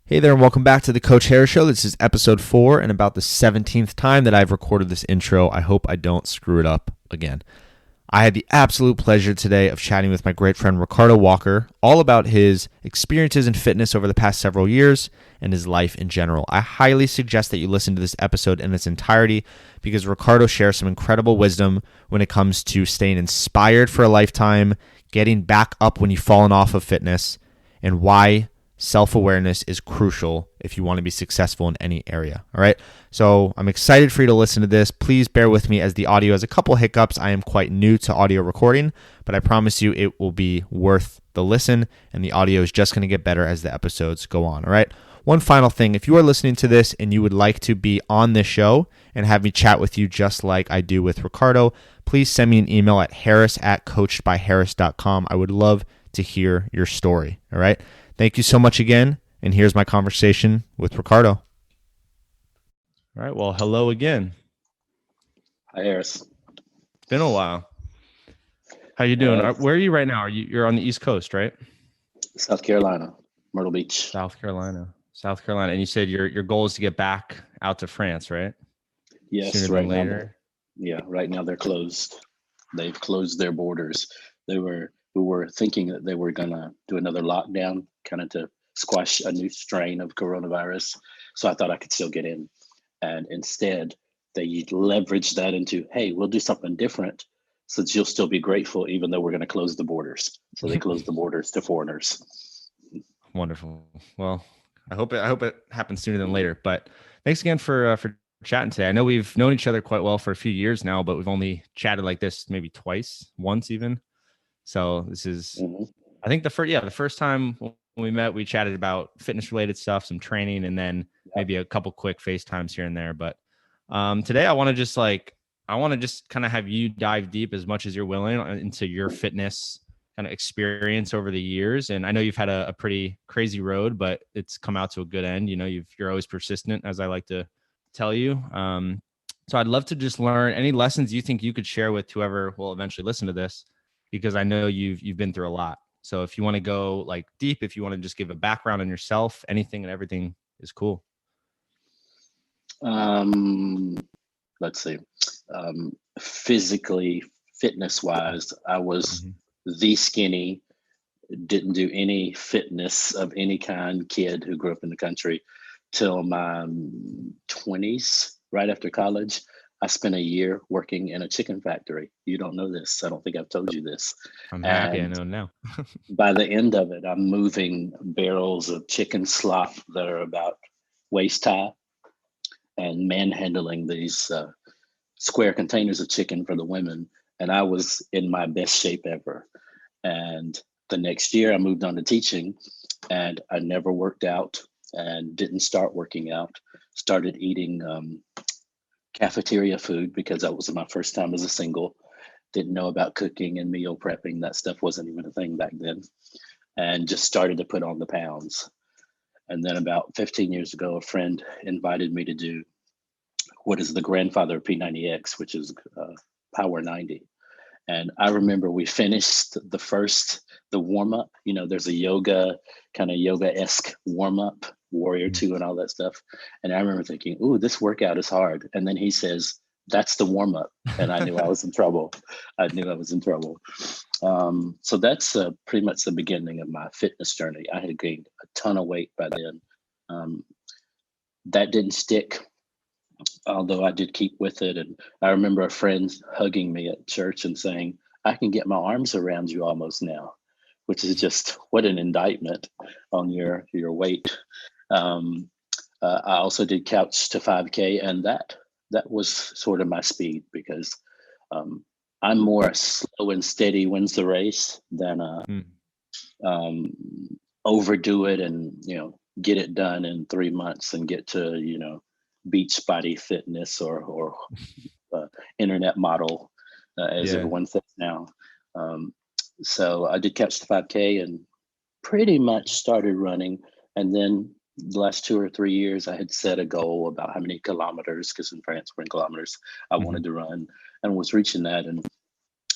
Hey there, and welcome back to the Coach Harris Show. This is episode 4 and about the 17th time that I've recorded this intro. I hope I don't screw it up again. I had the absolute pleasure today of chatting with my great friend Ricardo Walker all about his experiences in fitness over the past several years and his life in general. I highly suggest that you listen to this episode in its entirety because Ricardo shares some incredible wisdom when it comes to staying inspired for a lifetime, getting back up when you've fallen off of fitness, and why self-awareness is crucial if you want to be successful in any area. All right. So I'm excited for you to listen to this. Please bear with me as the audio has a couple hiccups. I am quite new to audio recording, but I promise you it will be worth the listen, and the audio is just going to get better as the episodes go on. All right. One final thing, if you are listening to this and you would like to be on this show and have me chat with you just like I do with Ricardo, please send me an email at harris@coachedbyharris.com. I would love to hear your story. All right. Thank you so much again, and here's my conversation with Ricardo. All right, well, hello again. Hi, Harris. It's been a while. How you doing? Where are you right now? You're on the East Coast, right? South Carolina, Myrtle Beach. South Carolina. And you said your goal is to get back out to France, right? Yes, Sooner than later. Right now they're closed. They've closed their borders. We were thinking that they were gonna do another lockdown, kind of to squash a new strain of coronavirus. So I thought I could still get in, and instead they leveraged that into, hey, we'll do something different, so that you'll still be grateful, even though we're going to close the borders. So they closed the borders to foreigners. Wonderful. Well, I hope it happens sooner than later. But thanks again for chatting today. I know we've known each other quite well for a few years now, but we've only chatted like this maybe once even. So this is, I think the first time when we met, we chatted about fitness related stuff, some training, and then maybe a couple quick FaceTimes here and there. But today I want to just kind of have you dive deep as much as you're willing into your fitness kind of experience over the years. And I know you've had a pretty crazy road, but it's come out to a good end. You know, you're always persistent, as I like to tell you. So I'd love to just learn any lessons you think you could share with whoever will eventually listen to this, because I know you've been through a lot. So if you want to go like deep, if you want to just give a background on yourself, anything and everything is cool. Let's see. Physically, fitness wise, I was the skinny, didn't do any fitness of any kind kid who grew up in the country till my 20s, right after college. I spent a year working in a chicken factory. You don't know this. I don't think I've told you this. I'm happy I know now. By the end of it, I'm moving barrels of chicken slop that are about waist high and manhandling these square containers of chicken for the women. And I was in my best shape ever. And the next year I moved on to teaching, and I never worked out and didn't start working out. Started eating cafeteria food because that was my first time as a single. Didn't know about cooking and meal prepping. That stuff wasn't even a thing back then. And just started to put on the pounds. And then about 15 years ago, a friend invited me to do what is the grandfather of P90X, which is Power 90. And I remember we finished the warm up. You know, there's a yoga-esque warm up, Warrior 2 and all that stuff. And I remember thinking, ooh, this workout is hard. And then he says, that's the warm up. And I knew I was in trouble. So that's pretty much the beginning of my fitness journey. I had gained a ton of weight by then. That didn't stick, although I did keep with it. And I remember a friend hugging me at church and saying, I can get my arms around you almost now, which is just what an indictment on your weight. I also did couch to 5K, and that was sort of my speed, because I'm more slow and steady wins the race than overdo it and, get it done in 3 months and get to, beach body fitness or internet model, as everyone says now. So I did catch the 5K and pretty much started running. And then the last 2 or 3 years, I had set a goal about how many kilometers, because in France we're in kilometers, I wanted to run, and was reaching that. And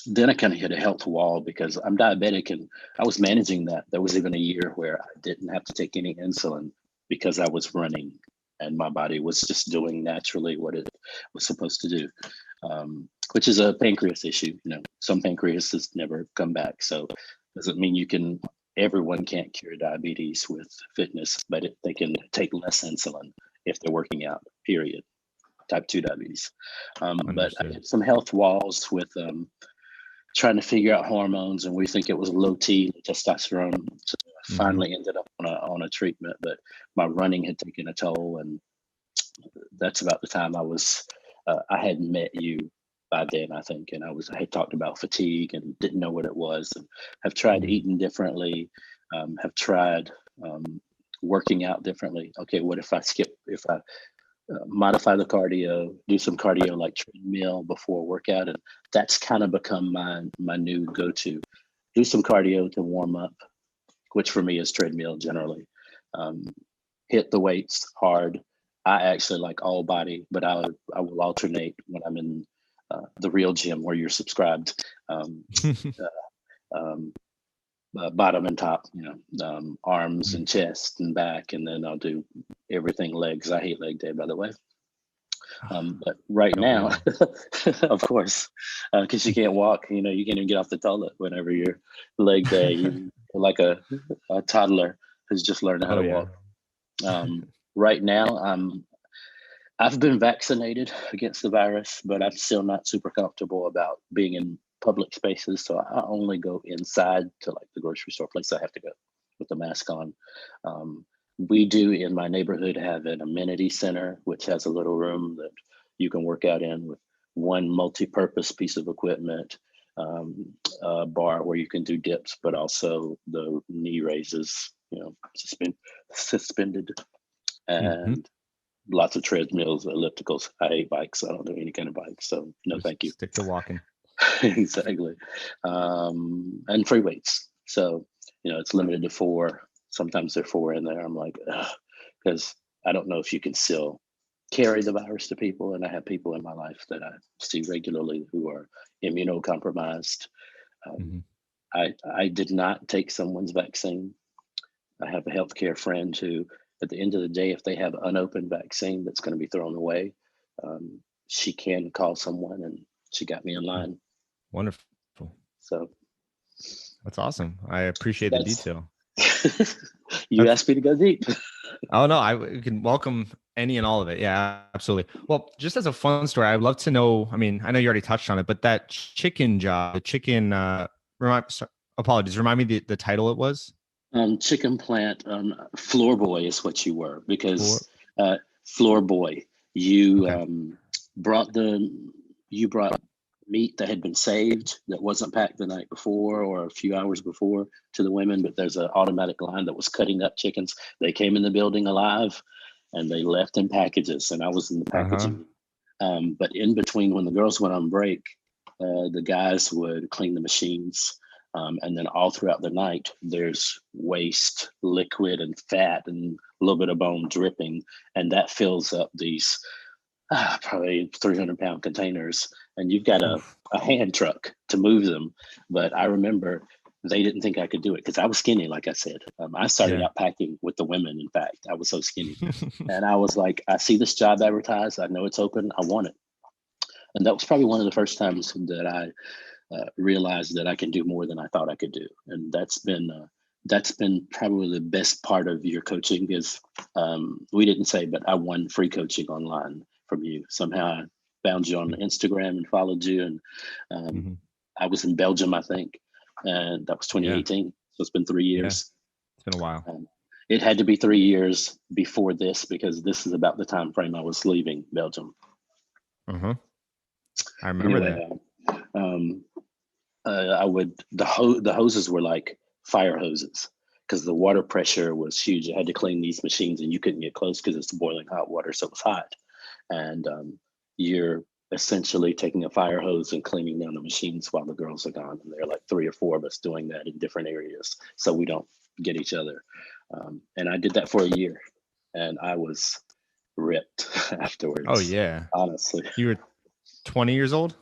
then I kind of hit a health wall because I'm diabetic, and I was managing that. There was even a year where I didn't have to take any insulin because I was running and my body was just doing naturally what it was supposed to do, which is a pancreas issue. Some pancreases never come back. So doesn't mean everyone can't cure diabetes with fitness, but they can take less insulin if they're working out, period. Type 2 diabetes. But I hit some health walls with trying to figure out hormones, and we think it was low T testosterone. So I finally ended up on a treatment, but my running had taken a toll, and that's about the time I had met you by then, I think, and I had talked about fatigue and didn't know what it was, and have tried eating differently, have tried working out differently. Okay, what if I modify the cardio, do some cardio like treadmill before workout, and that's kind of become my new go-to. Do some cardio to warm up, which for me is treadmill generally. Hit the weights hard. I actually like all body, but I will alternate when I'm in the real gym where you're subscribed. Bottom and top, arms and chest and back, and then I'll do everything legs. I hate leg day, by the way. But right now, of course, because you can't walk, you can't even get off the toilet whenever you're leg day. You're like a toddler who's just learning how to walk. Right now, I've been vaccinated against the virus, but I'm still not super comfortable about being in public spaces. So I only go inside to like the grocery store place I have to go with the mask on. We do in my neighborhood have an amenity center, which has a little room that you can work out in with one multi-purpose piece of equipment, a bar where you can do dips, but also the knee raises, suspended, and lots of treadmills, ellipticals. I hate bikes. I don't do any kind of bikes. So no, just thank you. Stick to walking. Exactly. And free weights. So, it's limited to 4. Sometimes there are 4 in there. I'm like, because I don't know if you can still carry the virus to people. And I have people in my life that I see regularly who are immunocompromised. I did not take someone's vaccine. I have a healthcare friend who, at the end of the day, if they have unopened vaccine that's going to be thrown away, she can call someone, and she got me in line. Wonderful. So that's awesome. I appreciate the detail. You asked me to go deep. Oh no, I can welcome any and all of it. Yeah, absolutely. Well, just as a fun story, I'd love to know. I mean, I know you already touched on it, but that chicken job, the chicken. Apologies. Remind me the title it was. Chicken plant floor boy is what you were, because floor boy. You brought meat that had been saved that wasn't packed the night before or a few hours before to the women, but there's an automatic line that was cutting up chickens. They came in the building alive and they left in packages, and I was in the packaging. But in between, when the girls went on break, the guys would clean the machines. And then all throughout the night, there's waste, liquid, and fat, and a little bit of bone dripping, and that fills up these probably 300-pound containers, and you've got a hand truck to move them. But I remember they didn't think I could do it because I was skinny, like I said. I started out packing with the women. In fact, I was so skinny. And I was like, I see this job advertised. I know it's open. I want it. And that was probably one of the first times that I realized that I can do more than I thought I could do. And that's been probably the best part of your coaching, is we didn't say, but I won free coaching online from you. Somehow I found you on Instagram and followed you. And I was in Belgium, I think, and that was 2018. So it's been 3 years. It's been a while. It had to be 3 years before this, because this is about the time frame I was leaving Belgium. I remember that. The hoses were like fire hoses, because the water pressure was huge. I had to clean these machines, and you couldn't get close because it's boiling hot water, so it was hot. And you're essentially taking a fire hose and cleaning down the machines while the girls are gone. And there are like 3 or 4 of us doing that in different areas, so we don't get each other. And I did that for a year, and I was ripped afterwards. Oh yeah, honestly. You were 20 years old?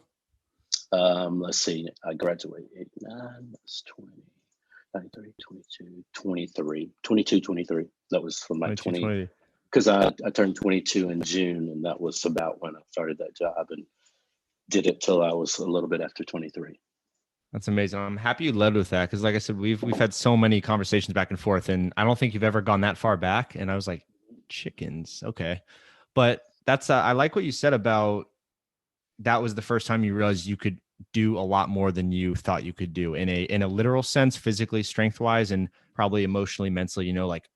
Let's see. I graduated 89. That's 20. 23, 22, 23, 22, 23. That was from my 22, 20, 20. because I turned 22 in June, and that was about when I started that job and did it till I was a little bit after 23. That's amazing. I'm happy you led with that because, like I said, we've had so many conversations back and forth, and I don't think you've ever gone that far back. And I was like, chickens, okay, but that's I like what you said about that was the first time you realized you could do a lot more than you thought you could do in a literal sense, physically, strength wise, and probably emotionally, mentally. Like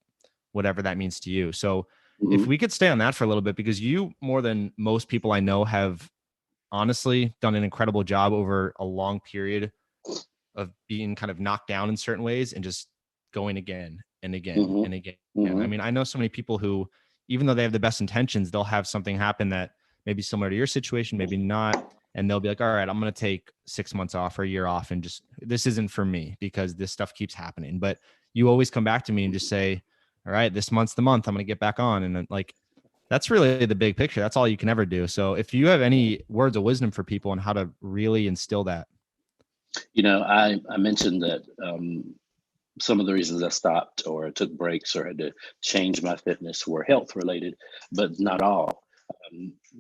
whatever that means to you. So if Mm-hmm. we could stay on that for a little bit, because you more than most people I know have honestly done an incredible job over a long period of being kind of knocked down in certain ways and just going again and again Mm-hmm. and again. I Mm-hmm. mean, I know so many people who, even though they have the best intentions, they'll have something happen that maybe similar to your situation, maybe not. And they'll be like, all right, I'm going to take 6 months off or a year off and just, this isn't for me because this stuff keeps happening. But you always come back to me and just say, all right, this month's the month I'm going to get back on. And then, like, that's really the big picture. That's all you can ever do. So if you have any words of wisdom for people on how to really instill that. I mentioned that some of the reasons I stopped or took breaks or had to change my fitness were health related, but not all.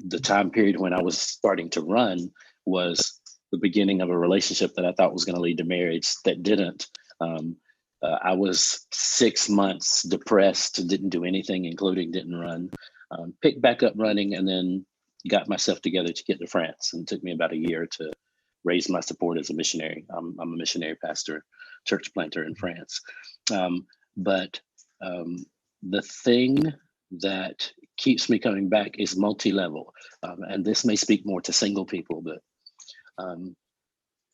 The time period when I was starting to run was the beginning of a relationship that I thought was going to lead to marriage that didn't. Um, I was 6 months depressed, didn't do anything, including didn't run. Picked back up running, and then got myself together to get to France. And it took me about a year to raise my support as a missionary. I'm a missionary pastor, church planter in France. But the thing that keeps me coming back is multi-level. And this may speak more to single people, but um,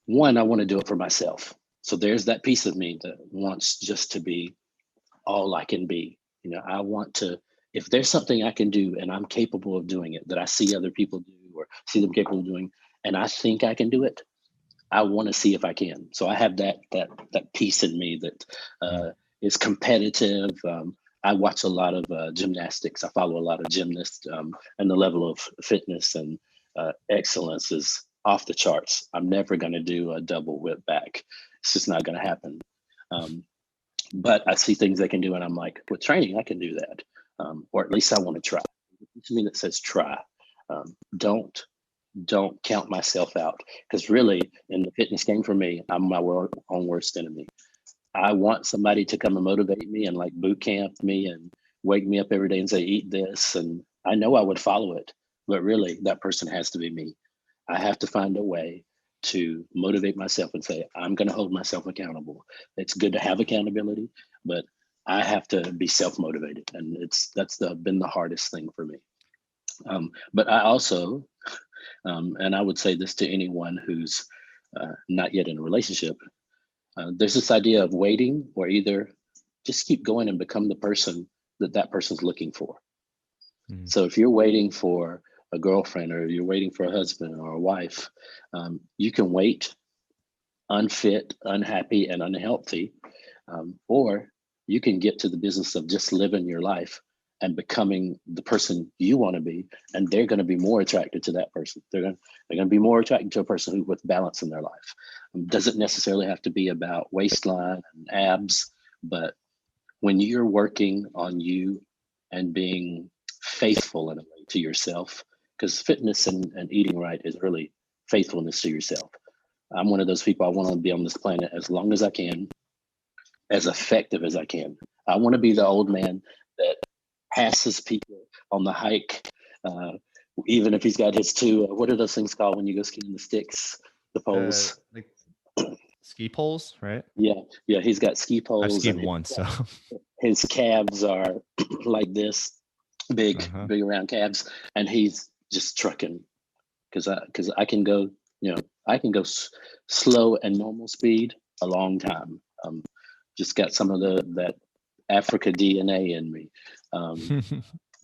one, I want to do it for myself. So there's that piece of me that wants just to be all I can be. I want to, if there's something I can do and I'm capable of doing it that I see other people do or see them capable of doing, and I think I can do it, I want to see if I can. So I have that piece in me that Mm. is competitive. I watch a lot of gymnastics. I follow a lot of gymnasts, and the level of fitness and excellence is off the charts. I'm never going to do a double whip back. It's just not going to happen. Um, but I see things they can do, and I'm like, with training, I can do that, or at least I want to try. To me, that says try. Don't count myself out, because really in the fitness game for me, I'm my own worst enemy. I want somebody to come and motivate me and like boot camp me and wake me up every day and say, eat this. And I know I would follow it, but really that person has to be me. I have to find a way to motivate myself and say, I'm going to hold myself accountable. It's good to have accountability, but I have to be self-motivated. And that's been the hardest thing for me. But I also, and I would say this to anyone who's not yet in a relationship, there's this idea of waiting, or either just keep going and become the person that person's looking for. Mm. So if you're waiting for a girlfriend, or you're waiting for a husband or a wife, you can wait unfit, unhappy, and unhealthy, or you can get to the business of just living your life and becoming the person you want to be, and they're going to be more attracted to that person. They're going to be more attracted to a person who with balance in their life. Doesn't necessarily have to be about waistline and abs, but when you're working on you and being faithful in a way to yourself, because fitness and eating right is really faithfulness to yourself. I'm one of those people. I want to be on this planet as long as I can, as effective as I can. I want to be the old man that passes people on the hike, uh, even if he's got his two. What are those things called when you go skiing? The sticks, the poles. Like ski poles, right? Yeah, yeah. He's got ski I've poles, skied and once, so his calves are like this, big, uh-huh. big round calves, and he's just trucking because I can go, I can go slow and normal speed a long time. Just got some of that Africa DNA in me. Um,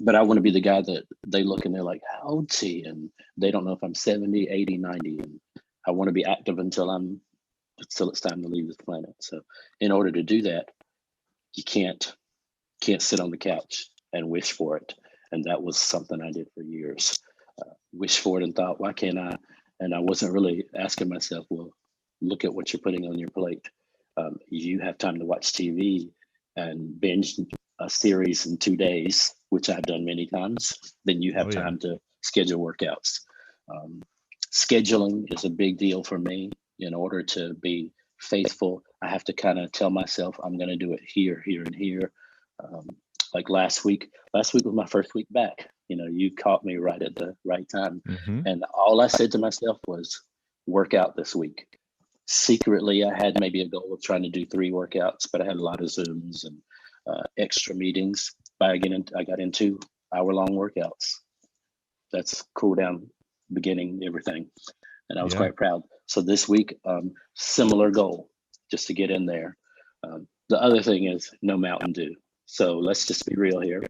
but I want to be the guy that they look and they're like, how old's he? And they don't know if I'm 70, 80, 90. And I want to be active until it's time to leave this planet. So in order to do that, you can't sit on the couch and wish for it. And that was something I did for years. Wish for it and thought, why can't I? And I wasn't really asking myself, well, look at what you're putting on your plate. You have time to watch TV and binge a series in 2 days, which I've done many times. Then you have Oh yeah. time to schedule workouts. Um, Scheduling is a big deal for me. In order to be faithful, I have to kind of tell myself I'm going to do it here, here, and here. Um, like last week was my first week back. You caught me right at the right time. Mm-hmm. And all I said to myself was, work out this week. Secretly, I had maybe a goal of trying to do 3 workouts, but I had a lot of Zooms and extra meetings. But I got into hour-long workouts. That's cool down, beginning, everything. And I was Yeah. quite proud. So this week, similar goal, just to get in there. The other thing is no Mountain Dew. So let's just be real here.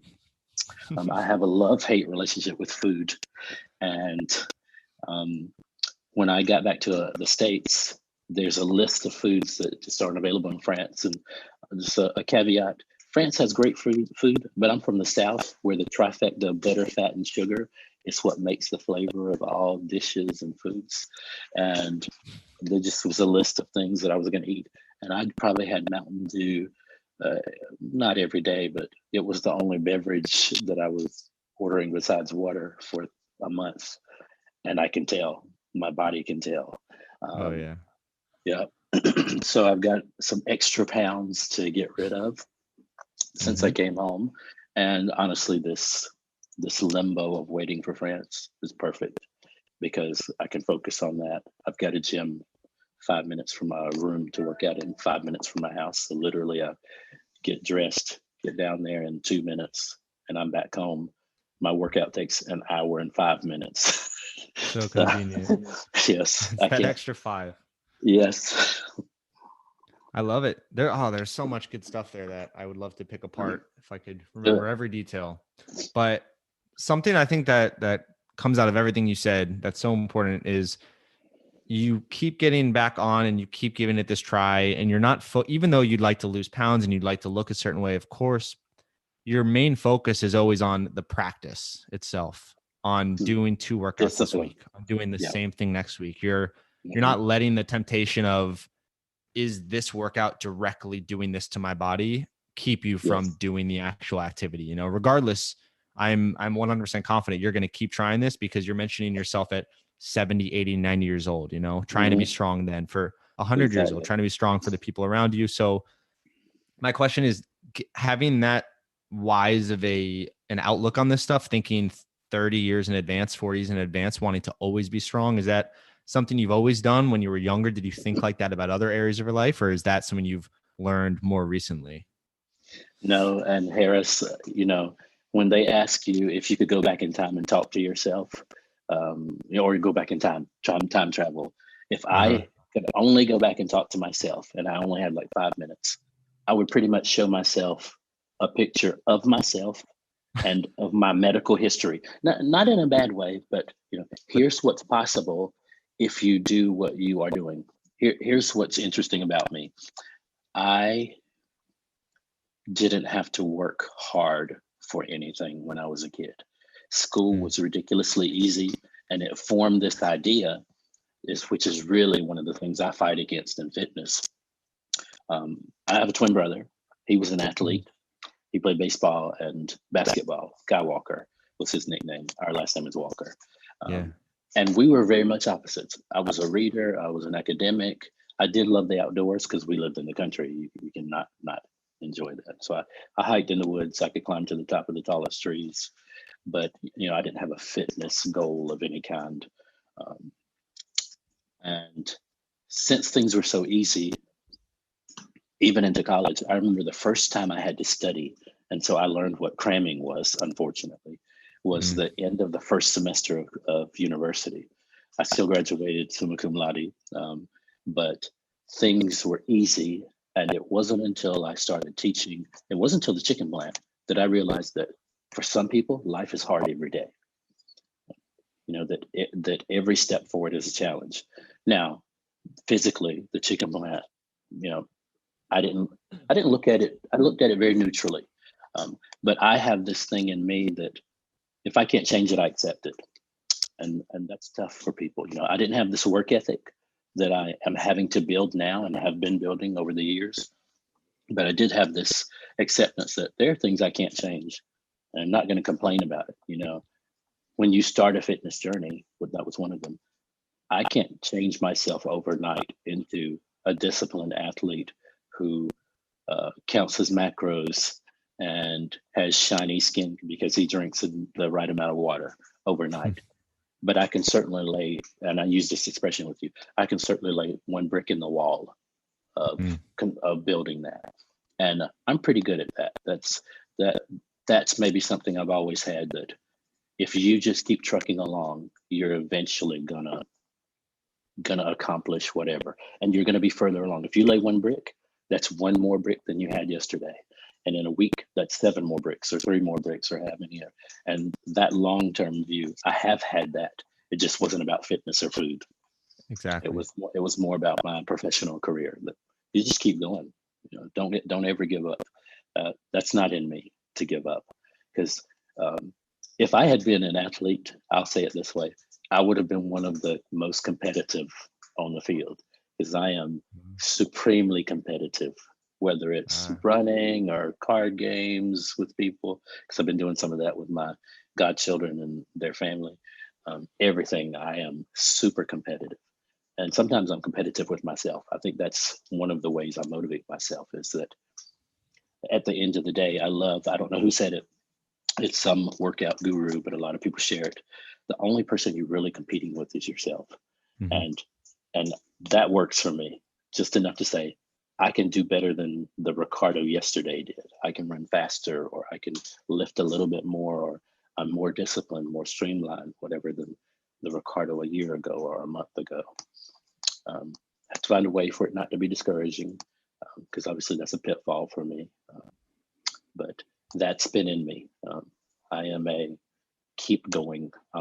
I have a love-hate relationship with food. And um, when I got back to the States, there's a list of foods that just aren't available in France. And just a caveat, France has great food, but I'm from the South where the trifecta of butter, fat, and sugar is what makes the flavor of all dishes and foods. And there just was a list of things that I was going to eat. And I'd probably had Mountain Dew, not every day, but it was the only beverage that I was ordering besides water for a month. And I can tell, my body can tell. Oh Um, yeah. yeah. So I've got some extra pounds to get rid of since I Mm-hmm. came home. And honestly, this limbo of waiting for France is perfect because I can focus on that. I've got a gym 5 minutes from my room to work out in, 5 minutes from my house. So literally I get dressed, get down there in 2 minutes, and I'm back home. My workout takes an hour and 5 minutes. So So, convenient. yes, It's I that can't. extra 5. Yes. I love it. There's so much good stuff there that I would love to pick apart if I could remember Good. every detail. But something I think that comes out of everything you said that's so important is you keep getting back on and you keep giving it this try, and you're not even though you'd like to lose pounds and you'd like to look a certain way, of course, your main focus is always on the practice itself, on doing 2 workouts this Discipline. week, on doing the Yeah. same thing next week. You're Mhm. not letting the temptation of, is this workout directly doing this to my body, keep you from Yes. doing the actual activity. Regardless, I'm 100% confident you're going to keep trying this because you're mentioning yourself at 70, 80, 90 years old, trying to be Mhm. strong then for 100 years old, Exactly. trying to be strong for the people around you. So my question is, having that wise of an outlook on this stuff, thinking 30 years in advance, 40s in advance, wanting to always be strong, is that something you've always done when you were younger? Did you think like that about other areas of your life, or is that something you've learned more recently? No, and Harris, when they ask you if you could go back in time and talk to yourself, or go back in time travel, if Uh-huh. I could only go back and talk to myself and I only had like 5 minutes, I would pretty much show myself a picture of myself and of my medical history. Not in a bad way, but But here's what's possible if you do what you are doing. Here's what's interesting about me. I didn't have to work hard for anything when I was a kid. School mm, was ridiculously easy, and it formed this idea, which is really one of the things I fight against in fitness. I have a twin brother. He was an mm, athlete. He played baseball and basketball. Guy Walker was his nickname. Our last name is Walker. yeah. Um, and we were very much opposites. I was a reader. I was an academic. I did love the outdoors because we lived in the country. You can not enjoy that. So I hiked in the woods. I could climb to the top of the tallest trees, but I didn't have a fitness goal of any kind. Um, and since things were so easy, even into college, I remember the first time I had to study. And so I learned what cramming was, unfortunately, was Mm, the end of the first semester of university. I still graduated summa cum laude, but things were easy. And it wasn't until I started teaching, it wasn't until the chicken plant that I realized that for some people, life is hard every day. That every step forward is a challenge. Now, physically, the chicken plant, you know, I didn't I didn't look at it. I looked at it very neutrally. But I have this thing in me that if I can't change it, I accept it, and that's tough for people. I didn't have this work ethic. that I am having to build now and have been building over the years. But I did have this acceptance that there are things I can't change, and I'm not going to complain about it. When you start a fitness journey, that was one of them. I can't change myself overnight into a disciplined athlete who counts his macros and has shiny skin because he drinks the right amount of water overnight. But I can certainly lay, and I use this expression with you, I can certainly lay one brick in the wall of, of building that. And I'm pretty good at that. That's maybe something I've always had, that if you just keep trucking along, you're eventually gonna accomplish whatever, and you're gonna be further along. If you lay one brick, that's one more brick than you had yesterday. And in a week, that's 7 more bricks or 3 more bricks or how many. And that long-term view, I have had that. It just wasn't about fitness or food. Exactly. It was more about my professional career. That you just keep going. Don't ever give up. That's not in me to give up, because if I had been an athlete, I'll say it this way, I would have been one of the most competitive on the field, because I am supremely competitive, whether it's running or card games with people, because I've been doing some of that with my godchildren and their family. Everything, I am super competitive. And sometimes I'm competitive with myself. I think that's one of the ways I motivate myself, is that at the end of the day, I don't know who said it, it's some workout guru, but a lot of people share it. The only person you're really competing with is yourself. And that works for me, just enough to say, I can do better than the Ricardo yesterday did. I can run faster, or I can lift a little bit more, or I'm more disciplined, more streamlined, whatever, than the Ricardo a year ago or a month ago. I have to find a way for it not to be discouraging, because obviously that's a pitfall for me. But that's been in me. I am I'm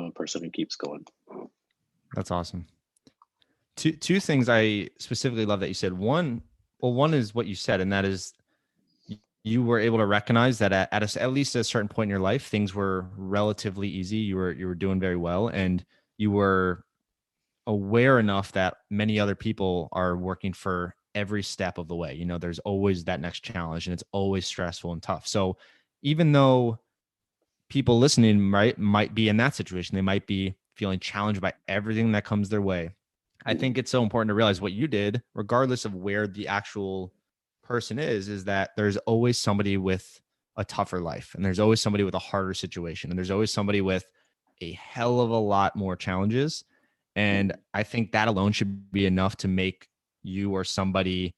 a person who keeps going. That's awesome. Two things I specifically love that you said. One is what you said, and that is you were able to recognize that at least at a certain point in your life, things were relatively easy. You were doing very well, and you were aware enough that many other people are working for every step of the way. There's always that next challenge, and it's always stressful and tough. So even though people listening might be in that situation, they might be feeling challenged by everything that comes their way. I think it's so important to realize what you did, regardless of where the actual person is that there's always somebody with a tougher life, and there's always somebody with a harder situation, and there's always somebody with a hell of a lot more challenges. And I think that alone should be enough to make you or somebody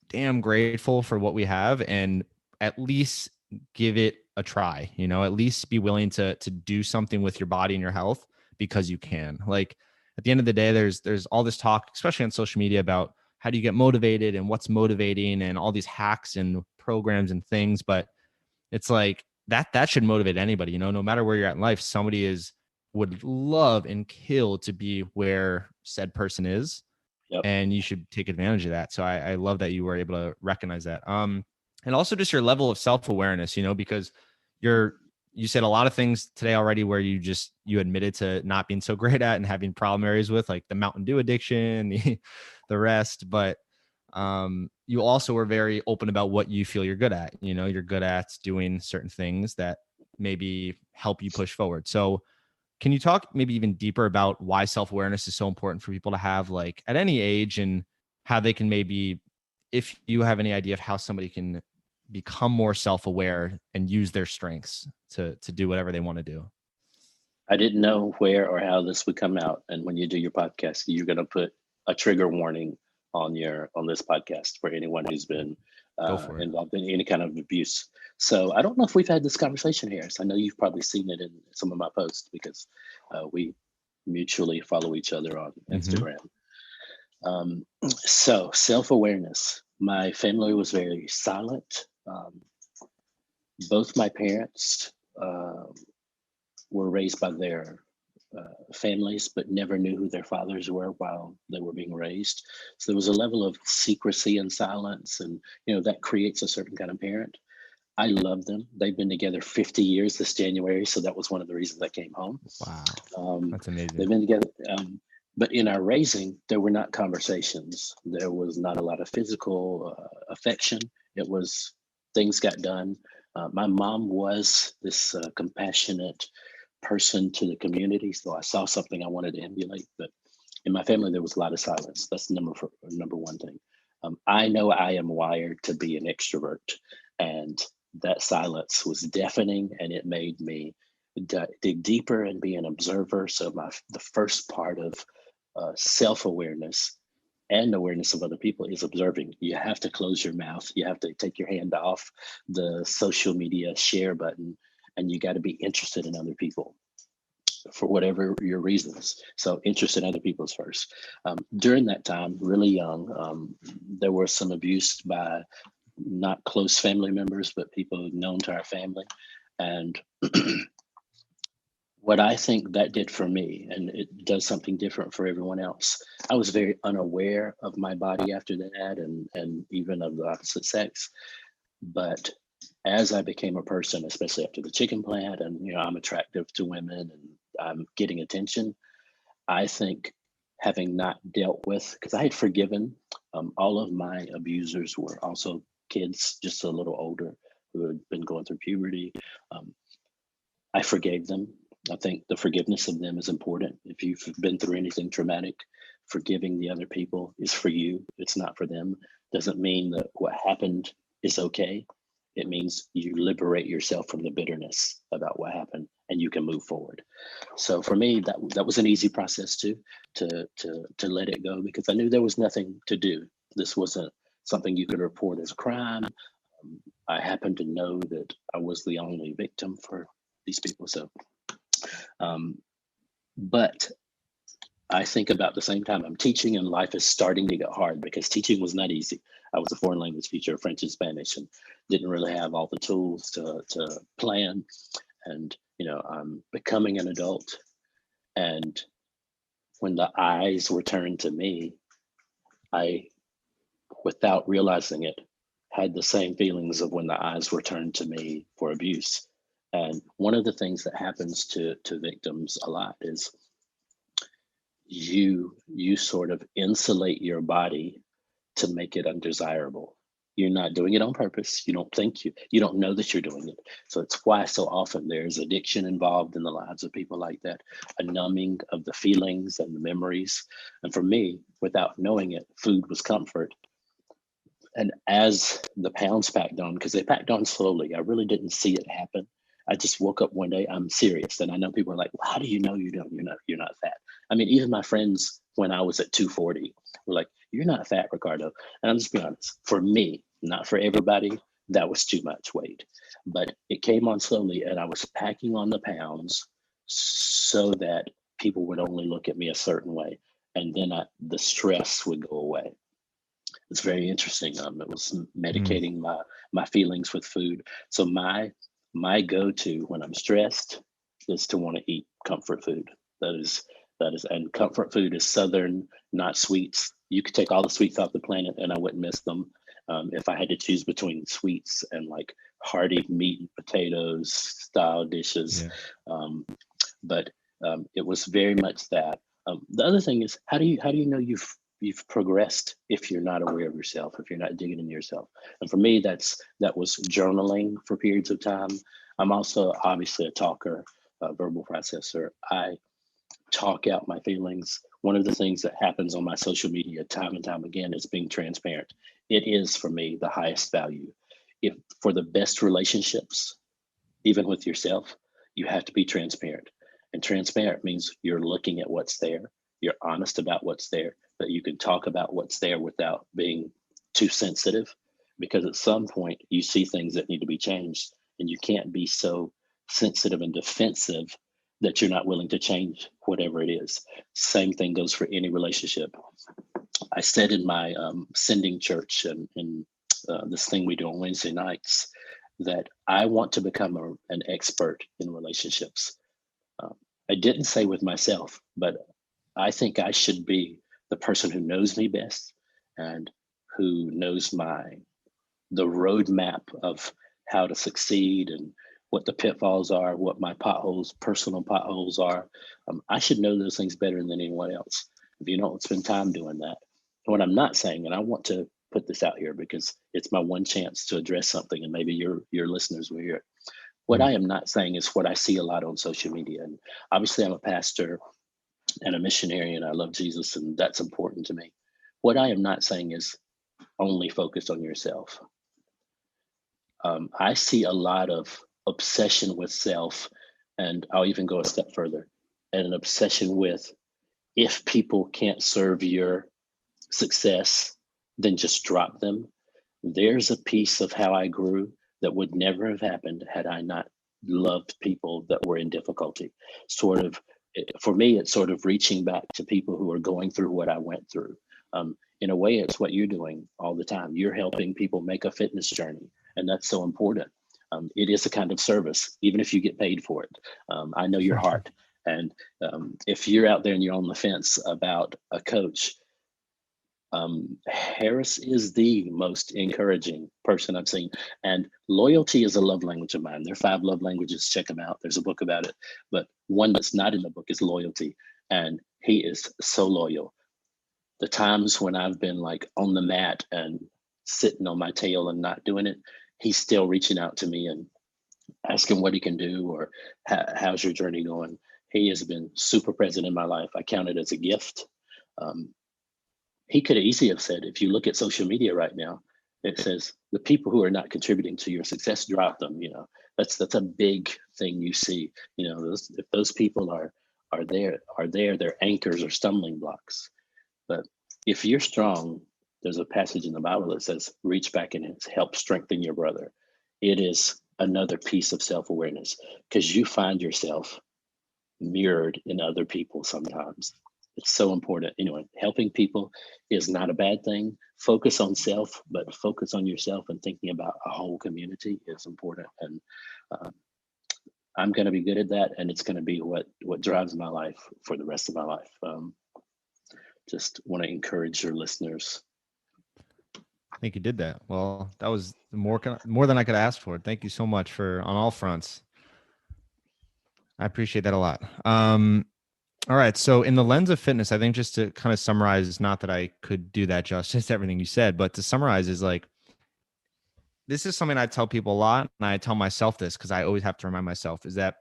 damn grateful for what we have, and at least give it a try, at least be willing to do something with your body and your health, because you can. Like, at the end of the day, there's all this talk, especially on social media, about how do you get motivated and what's motivating and all these hacks and programs and things. But it's like that should motivate anybody, no matter where you're at in life. Somebody would love and kill to be where said person is. Yep. And you should take advantage of that. So I love that you were able to recognize that. And also just your level of self-awareness, because you said a lot of things today already where you admitted to not being so great at and having problem areas with, like the Mountain Dew addiction, the rest. But you also were very open about what you feel you're good at. You're good at doing certain things that maybe help you push forward. So can you talk maybe even deeper about why self-awareness is so important for people to have, like, at any age, and how they can maybe, if you have any idea of how somebody can become more self-aware and use their strengths to do whatever they want to do? I didn't know where or how this would come out. And when you do your podcast, you're going to put a trigger warning on this podcast for anyone who's been involved in any kind of abuse. So I don't know if we've had this conversation here. So I know you've probably seen it in some of my posts, because we mutually follow each other on Instagram. So self-awareness. My family was very silent. Both my parents were raised by their families, but never knew who their fathers were while they were being raised. So there was a level of secrecy and silence, and that creates a certain kind of parent. I love them. They've been together 50 years this January, so that was one of the reasons I came home. Wow, that's amazing. They've been together. But in our raising, there were not conversations. There was not a lot of physical affection. It was things got done. My mom was this compassionate person to the community, so I saw something I wanted to emulate. But in my family, there was a lot of silence. That's number one thing. I know I am wired to be an extrovert, and that silence was deafening, and it made me dig deeper and be an observer. So the first part of self-awareness and awareness of other people is observing. You have to close your mouth. You have to take your hand off the social media share button, and you got to be interested in other people for whatever your reasons. So interest in other people's first. During that time, really young, there was some abuse by not close family members, but people known to our family. And what I think that did for me, and it does something different for everyone else, I was very unaware of my body after that, and even of the opposite sex. But as I became a person, especially after the chicken plant, and I'm attractive to women and I'm getting attention, I think having not dealt with, because I had forgiven, all of my abusers were also kids, just a little older, who had been going through puberty. Um, I forgave them. I think the forgiveness of them is important. If you've been through anything traumatic, forgiving the other people is for you. It's not for them. Doesn't mean that what happened is okay. It means you liberate yourself from the bitterness about what happened, and you can move forward. So for me, that was an easy process too, to let it go, because I knew there was nothing to do. This wasn't something you could report as a crime. I happened to know that I was the only victim for these people. So, um, but I think about the same time I'm teaching, and life is starting to get hard because teaching was not easy. I was a foreign language teacher, French and Spanish, and didn't really have all the tools to plan. And I'm becoming an adult, and when the eyes were turned to me, I, without realizing it, had the same feelings of when the eyes were turned to me for abuse. And one of the things that happens to victims a lot is you sort of insulate your body to make it undesirable. You're not doing it on purpose. You don't know that you're doing it. So it's why so often there's addiction involved in the lives of people like that, a numbing of the feelings and the memories. And for me, without knowing it, food was comfort. And as the pounds packed on, because they packed on slowly, I really didn't see it happen. I just woke up one day, I'm serious. And I know people are like, well, how do you know you're not fat? I mean, even my friends when I was at 240 were like, you're not fat, Ricardo. And I'm just being honest, for me, not for everybody, that was too much weight. But it came on slowly, and I was packing on the pounds so that people would only look at me a certain way. And then the stress would go away. It's very interesting. It was Mm. medicating my feelings with food. So my go-to when I'm stressed is to want to eat comfort food. And comfort food is Southern, not sweets. You could take all the sweets off the planet and I wouldn't miss them. If I had to choose between sweets and like hearty meat and potatoes style dishes, Yeah. um, but it was very much that. The other thing is, how do you know you've progressed if you're not aware of yourself, if you're not digging into yourself? And for me, that was journaling for periods of time. I'm also obviously a talker, a verbal processor. I talk out my feelings. One of the things that happens on my social media time and time again is being transparent. It is for me the highest value. If for the best relationships, even with yourself, you have to be transparent. And transparent means you're looking at what's there, you're honest about what's there, but you can talk about what's there without being too sensitive. Because at some point, you see things that need to be changed, and you can't be so sensitive and defensive that you're not willing to change whatever it is. Same thing goes for any relationship. I said in my sending church and in this thing we do on Wednesday nights that I want to become an expert in relationships. Um, I didn't say with myself, but I think I should be the person who knows me best and who knows the roadmap of how to succeed and what the pitfalls are, what my potholes, personal potholes are. I should know those things better than anyone else. if you don't spend time doing that. What I'm not saying, and I want to put this out here because it's my one chance to address something, and maybe your listeners will hear it. What Mhm. I am not saying is what I see a lot on social media. And obviously, I'm a pastor and a missionary, and I love Jesus, and that's important to me. What I am not saying is only focus on yourself. I see a lot of obsession with self, and I'll even go a step further, and an obsession with if people can't serve your success, then just drop them. There's a piece of how I grew that would never have happened had I not loved people that were in difficulty. Sort of, for me, it's sort of reaching back to people who are going through what I went through. In a way, it's what you're doing all the time. You're helping people make a fitness journey, and that's so important. It is a kind of service, even if you get paid for it. I know your heart. And if you're out there and you're on the fence about a coach, Harris is the most encouraging person I've seen. And loyalty is a love language of mine. There are 5 love languages. Check them out. There's a book about it. But one that's not in the book is loyalty. And he is so loyal. The times when I've been like on the mat and sitting on my tail and not doing it, he's still reaching out to me and asking what he can do or how's your journey going. He has been super present in my life. I count it as a gift. Um, he could have easily have said, if you look at social media right now, it says the people who are not contributing to your success, drop them. That's a big thing you see. If those people are there, they're anchors or stumbling blocks. But if you're strong, there's a passage in the Bible that says, reach back and help strengthen your brother. It is another piece of self-awareness because you find yourself mirrored in other people sometimes. It's so important. Anyway, helping people is not a bad thing. Focus on self, but focus on yourself and thinking about a whole community is important. And uh, I'm going to be good at that, and it's going to be what drives my life for the rest of my life. Just want to encourage your listeners. I think you did that. Well, that was more than I could ask for. Thank you so much for on all fronts. I appreciate that a lot. All right. So in the lens of fitness, I think just to kind of summarize, not that I could do that justice, everything you said, but to summarize is like, this is something I tell people a lot. And I tell myself this because I always have to remind myself is that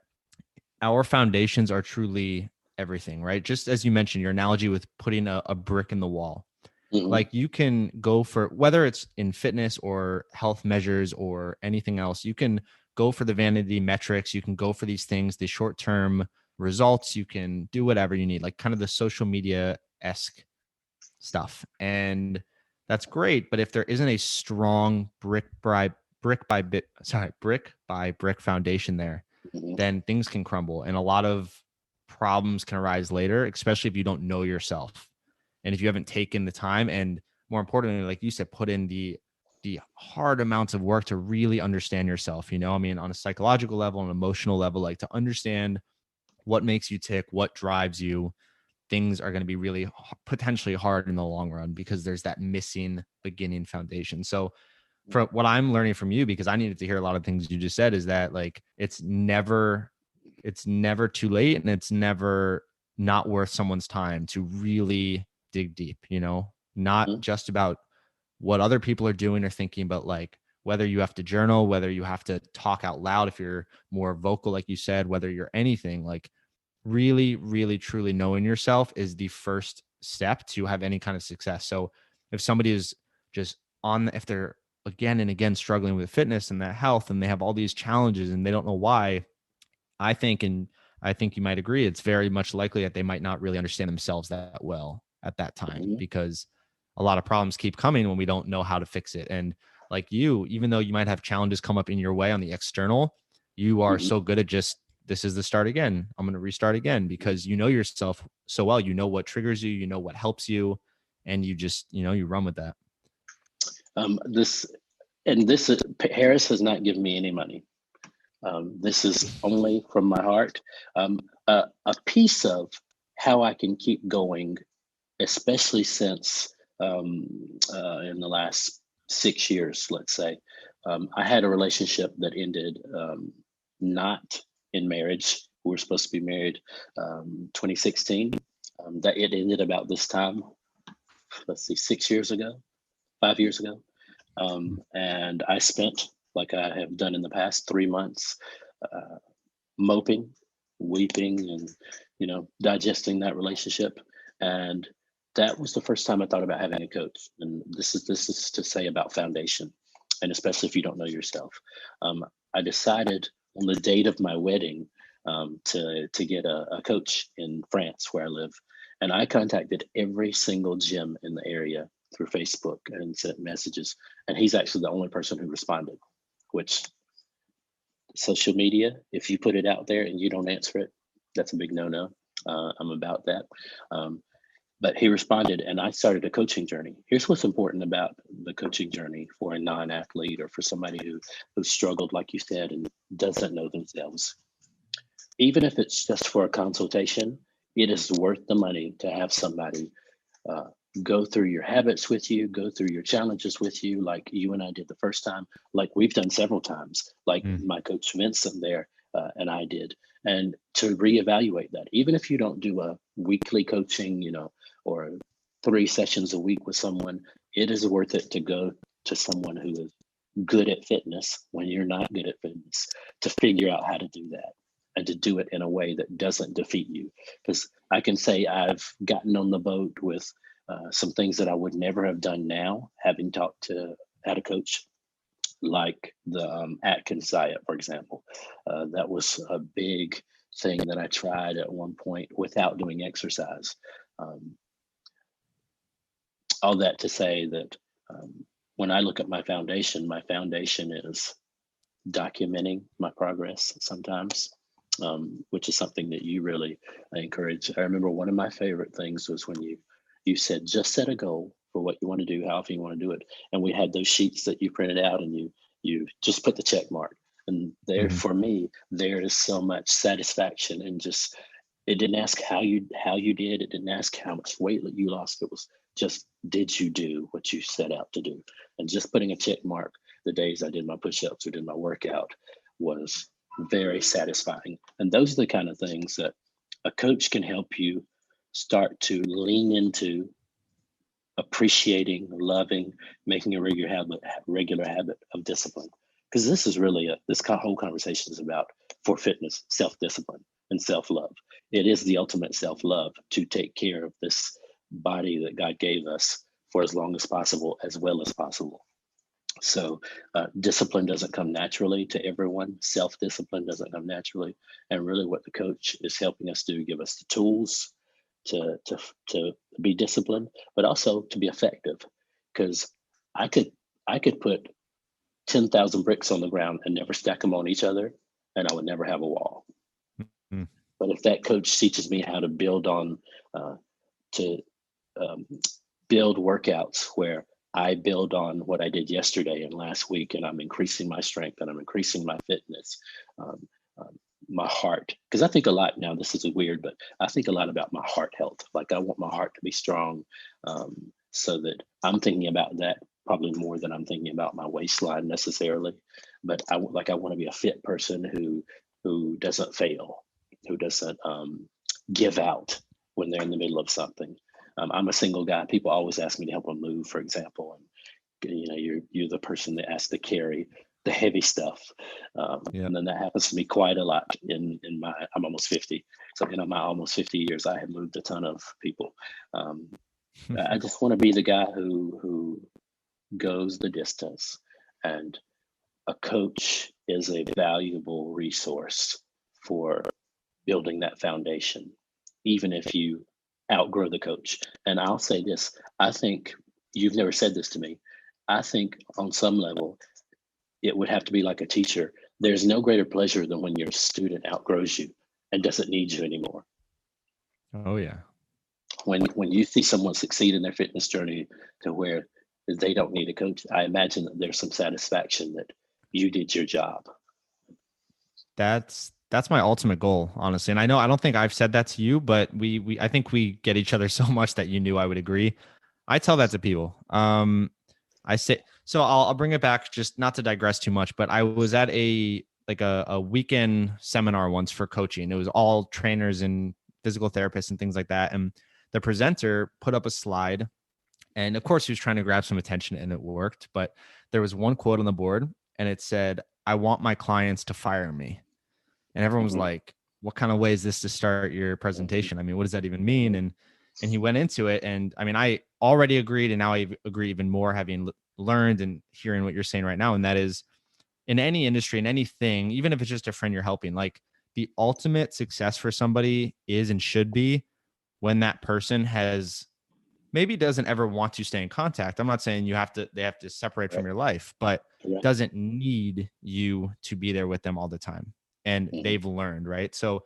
our foundations are truly everything, right? Just as you mentioned, your analogy with putting a brick in the wall. Mm-hmm. Like you can go for whether it's in fitness or health measures or anything else, you can go for the vanity metrics. You can go for these things, the short term results. You can do whatever you need, like kind of the social media esque stuff. And that's great. But if there isn't a strong brick by brick foundation there, Mm-hmm. then things can crumble and a lot of problems can arise later, especially if you don't know yourself. And if you haven't taken the time and more importantly, like you said, put in the hard amounts of work to really understand yourself, I mean, on a psychological level, an emotional level, like to understand what makes you tick, what drives you, things are going to be really potentially hard in the long run because there's that missing beginning foundation. So from what I'm learning from you, because I needed to hear a lot of things you just said, is that like it's never too late and it's never not worth someone's time to really dig deep, not Mm-hmm. just about what other people are doing or thinking, but like whether you have to journal, whether you have to talk out loud, if you're more vocal, like you said, whether you're anything, like really, really, truly knowing yourself is the first step to have any kind of success. So if somebody is just if they're again and again struggling with fitness and that health and they have all these challenges and they don't know why, I think, and I think you might agree, it's very much likely that they might not really understand themselves that well at that time Mm-hmm. because a lot of problems keep coming when we don't know how to fix it. And like you, even though you might have challenges come up in your way on the external, you are Mm-hmm. so good at just, this is the start again. I'm going to restart again because you know yourself so well. You know what triggers you, you know what helps you, and you just, you run with that. This Harris has not given me any money. This is only from my heart. A piece of how I can keep going, especially since in the last 6 years, let's say, I had a relationship that ended not in marriage. We were supposed to be married 2016. That it ended about this time, let's see, 6 years ago, 5 years ago. And I spent, like I have done in the past, 3 months uh, moping, weeping, and digesting that relationship. And that was the first time I thought about having a coach. And this is to say about foundation, and especially if you don't know yourself. I decided on the date of my wedding to get a coach in France where I live, and I contacted every single gym in the area through Facebook and sent messages. And he's actually the only person who responded, which social media, if you put it out there and you don't answer it, that's a big no-no. I'm about that. Um, but he responded, and I started a coaching journey. Here's what's important about the coaching journey for a non-athlete or for somebody who struggled, like you said, and doesn't know themselves. Even if it's just for a consultation, it is worth the money to have somebody uh, go through your habits with you, go through your challenges with you, like you and I did the first time, like we've done several times, like Mm. my coach Vincent there and I did, and to reevaluate that. Even if you don't do a weekly coaching, or 3 sessions a week with someone, it is worth it to go to someone who is good at fitness when you're not good at fitness, to figure out how to do that and to do it in a way that doesn't defeat you. Because I can say I've gotten on the boat with some things that I would never have done now, having talked to had a coach, like the Atkins diet, for example. That was a big thing that I tried at one point without doing exercise. Um, all that to say that when I look at my foundation is documenting my progress sometimes, which is something that you really encourage. I remember one of my favorite things was when you said just set a goal for what you want to do, however you want to do it, and we had those sheets that you printed out, and you just put the check mark. And there, Mhm. for me, there is so much satisfaction in just. It didn't ask how you did. It didn't ask how much weight that you lost. It was just, did you do what you set out to do? And just putting a check mark the days I did my push-ups or did my workout was very satisfying. And those are the kind of things that a coach can help you start to lean into appreciating, loving, making a regular habit of discipline. Because this is really whole conversation is about, for fitness, self-discipline and self-love. It is the ultimate self-love to take care of this body that God gave us for as long as possible, as well as possible. So discipline doesn't come naturally to everyone. Self-discipline doesn't come naturally. And really what the coach is helping us do, give us the tools to be disciplined, but also to be effective. Because I could I could put 10,000 bricks on the ground and never stack them on each other, and I would never have a wall. Mm. But if that coach teaches me how to build on to um, build workouts where I build on what I did yesterday and last week, and I'm increasing my strength and I'm increasing my fitness, um, um, my heart. Because I think a lot now, this is weird, but I think a lot about my heart health. Like I want my heart to be strong, so that I'm thinking about that probably more than I'm thinking about my waistline necessarily. But I want to be a fit person who doesn't fail, who doesn't give out when they're in the middle of something. I'm a single guy. People always ask me to help them move, for example, and you're the person that has to carry the heavy stuff, Yeah. and then that happens to me quite a lot. I'm almost 50, so in my almost 50 years, I have moved a ton of people. Um, I just want to be the guy who goes the distance, and a coach is a valuable resource for building that foundation, even if you outgrow the coach. And I'll say this, I think you've never said this to me. I think on some level, it would have to be like a teacher. There's no greater pleasure than when your student outgrows you and doesn't need you anymore. Oh yeah. When you see someone succeed in their fitness journey to where they don't need a coach, I imagine that there's some satisfaction that you did your job. That's my ultimate goal, honestly. And I know I don't think I've said that to you, but we I think we get each other so much that you knew I would agree. I tell that to people. I say so. I'll bring it back, just not to digress too much, but I was at a weekend seminar once for coaching. It was all trainers and physical therapists and things like that. And the presenter put up a slide, and of course he was trying to grab some attention, and it worked. But there was one quote on the board, and it said, "I want my clients to fire me." And everyone was Mhm. like, "What kind of way is this to start your Mhm. presentation? I mean, what does that even mean?" And he went into it, and I mean, I already agreed, and now I agree even more, having learned and hearing what you're saying right now. And that is, in any industry, in anything, even if it's just a friend you're helping, like, the ultimate success for somebody is and should be when that person has maybe doesn't ever want to stay in contact. I'm not saying they have to separate from Right. your life, but Right. doesn't need you to be there with them all the time. And Mhm. they've learned, right? So